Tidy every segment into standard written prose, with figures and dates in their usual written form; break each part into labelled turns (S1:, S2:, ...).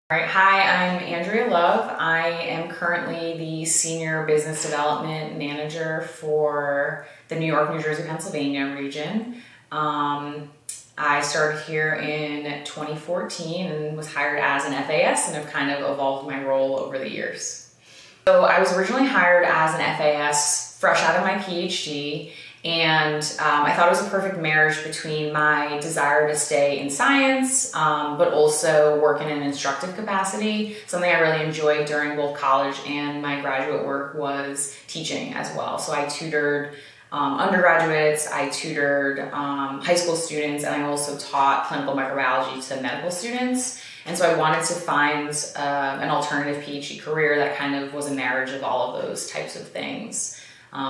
S1: All right, hi, I'm Andrea Love. I am currently the Senior Business Development Manager for the New York, New Jersey, Pennsylvania region. I started here in 2014 and was hired as an FAS and have kind of evolved my role over the years. So I was originally hired as an FAS fresh out of my PhD, and I thought it was a perfect marriage between my desire to stay in science, but also work in an instructive capacity. Something I really enjoyed during both college and my graduate work was teaching as well. So I tutored undergraduates, I tutored high school students, and I also taught clinical microbiology to medical students. And so I wanted to find an alternative PhD career that kind of was a marriage of all of those types of things.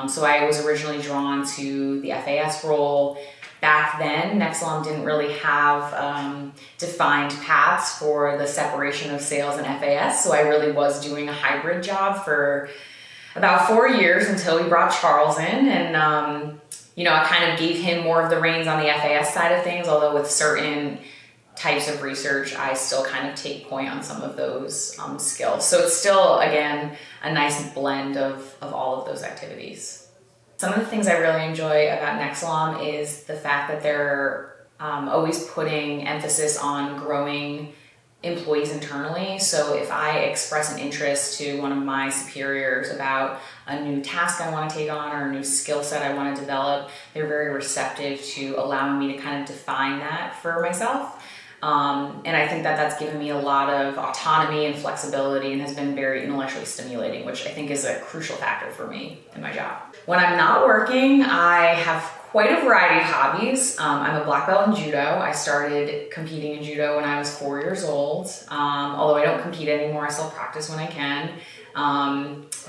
S1: So I was originally drawn to the FAS role. Back then, Nexelom didn't really have defined paths for the separation of sales and FAS, so I really was doing a hybrid job for about 4 years until we brought Charles in, and I kind of gave him more of the reins on the FAS side of things, although with certain types of research, I still kind of take point on some of those skills. So it's still, again, a nice blend of all of those activities. Some of the things I really enjoy about Nexelom is the fact that they're always putting emphasis on growing employees internally. So if I express an interest to one of my superiors about a new task I want to take on or a new skill set I want to develop, they're very receptive to allowing me to kind of define that for myself. And I think that that's given me a lot of autonomy and flexibility and has been very intellectually stimulating, which I think is a crucial factor for me in my job. When I'm not working, I have quite a variety of hobbies. I'm a black belt in judo. I started competing in judo when I was 4 years old. Although I don't compete anymore, I still practice when I can.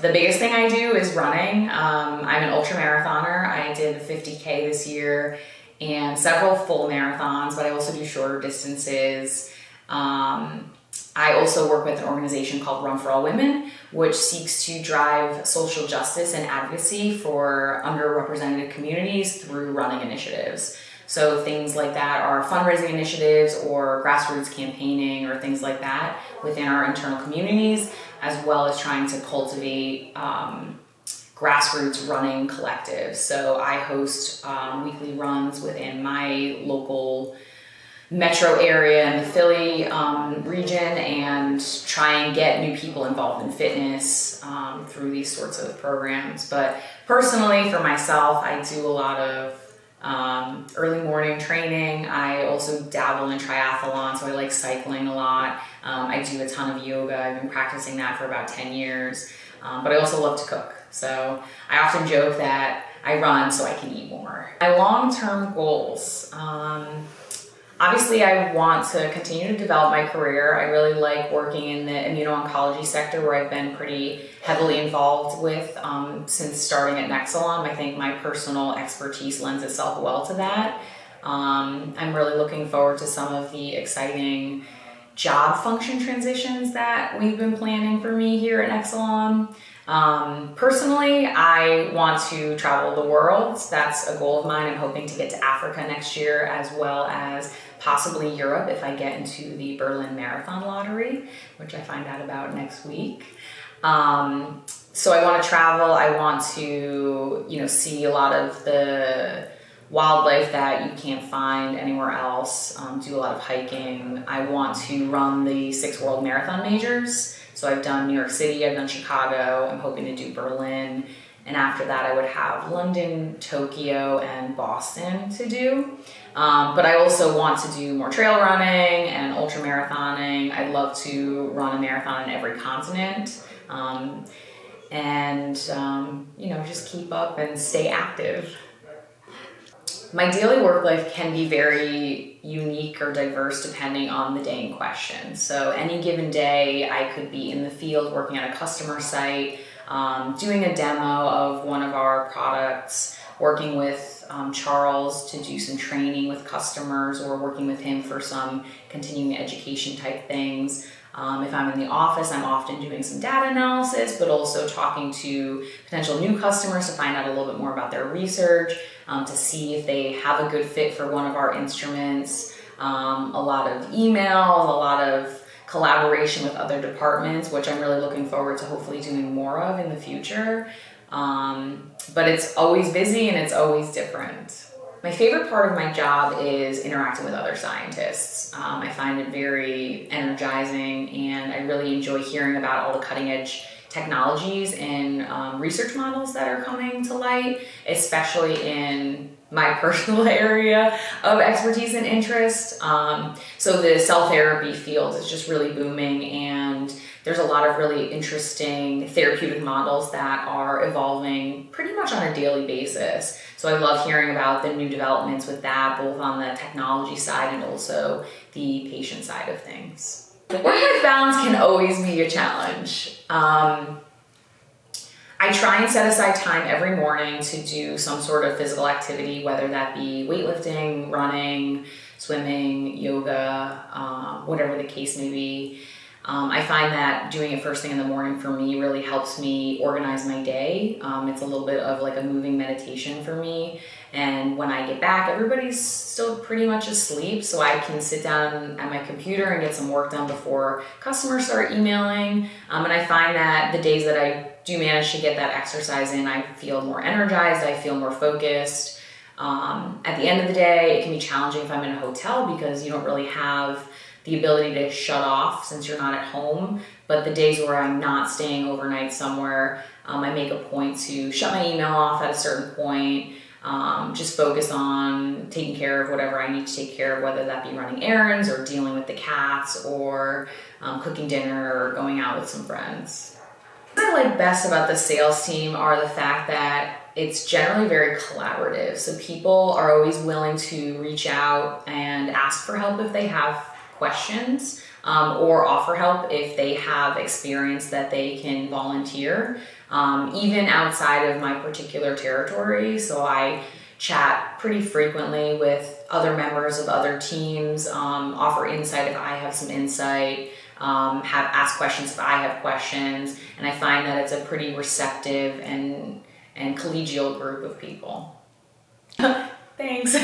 S1: The biggest thing I do is running. I'm an ultra marathoner. I did 50K this year and several full marathons, but I also do shorter distances. I also work with an organization called Run for All Women, which seeks to drive social justice and advocacy for underrepresented communities through running initiatives. So things like that are fundraising initiatives or grassroots campaigning or things like that within our internal communities, as well as trying to cultivate grassroots running collectives. So I host weekly runs within my local metro area in the Philly region and try and get new people involved in fitness through these sorts of programs. But personally, for myself, I do a lot of early morning training. I also dabble in triathlon, so I like cycling a lot. I do a ton of yoga. I've been practicing that for about 10 years. But I also love to cook. So I often joke that I run so I can eat more. My long-term goals. Obviously, I want to continue to develop my career. I really like working in the immuno-oncology sector where I've been pretty heavily involved with since starting at Nexelom. I think my personal expertise lends itself well to that. I'm really looking forward to some of the exciting job function transitions that we've been planning for me here at Nexelom. Personally, I want to travel the world. That's a goal of mine. I'm hoping to get to Africa next year, as well as possibly Europe if I get into the Berlin Marathon lottery, which I find out about next week. So I want to travel. I want to, see a lot of the wildlife that you can't find anywhere else, do a lot of hiking. I want to run the 6 world marathon majors. So I've done New York City, I've done Chicago, I'm hoping to do Berlin. And after that I would have London, Tokyo, and Boston to do. But I also want to do more trail running and ultra marathoning. I'd love to run a marathon in every continent. Just keep up and stay active. My daily work life can be very unique or diverse depending on the day in question. So any given day, I could be in the field working at a customer site, doing a demo of one of our products, working with Charles to do some training with customers or working with him for some continuing education type things. If I'm in the office, I'm often doing some data analysis, but also talking to potential new customers to find out a little bit more about their research, to see if they have a good fit for one of our instruments. A lot of emails, a lot of collaboration with other departments, which I'm really looking forward to hopefully doing more of in the future. But it's always busy and it's always different. My favorite part of my job is interacting with other scientists. I find it very energizing, and I really enjoy hearing about all the cutting edge technologies and research models that are coming to light, especially in my personal area of expertise and interest. So the cell therapy field is just really booming, and there's a lot of really interesting therapeutic models that are evolving pretty much on a daily basis. So I love hearing about the new developments with that, both on the technology side and also the patient side of things. Work-life balance can always be a challenge. I try and set aside time every morning to do some sort of physical activity, whether that be weightlifting, running, swimming, yoga, whatever the case may be. I find that doing it first thing in the morning for me really helps me organize my day. It's a little bit of like a moving meditation for me. And when I get back, everybody's still pretty much asleep, so I can sit down at my computer and get some work done before customers start emailing. And I find that the days that I do manage to get that exercise in, I feel more energized, I feel more focused. At the end of the day, it can be challenging if I'm in a hotel because you don't really have the ability to shut off since you're not at home. But the days where I'm not staying overnight somewhere, I make a point to shut my email off at a certain point, just focus on taking care of whatever I need to take care of, whether that be running errands or dealing with the cats or cooking dinner or going out with some friends. What I like best about the sales team are the fact that it's generally very collaborative. So people are always willing to reach out and ask for help if they have questions, or offer help if they have experience that they can volunteer, even outside of my particular territory. So I chat pretty frequently with other members of other teams, offer insight if I have some insight, ask questions if I have questions, and I find that it's a pretty receptive and collegial group of people. Thanks.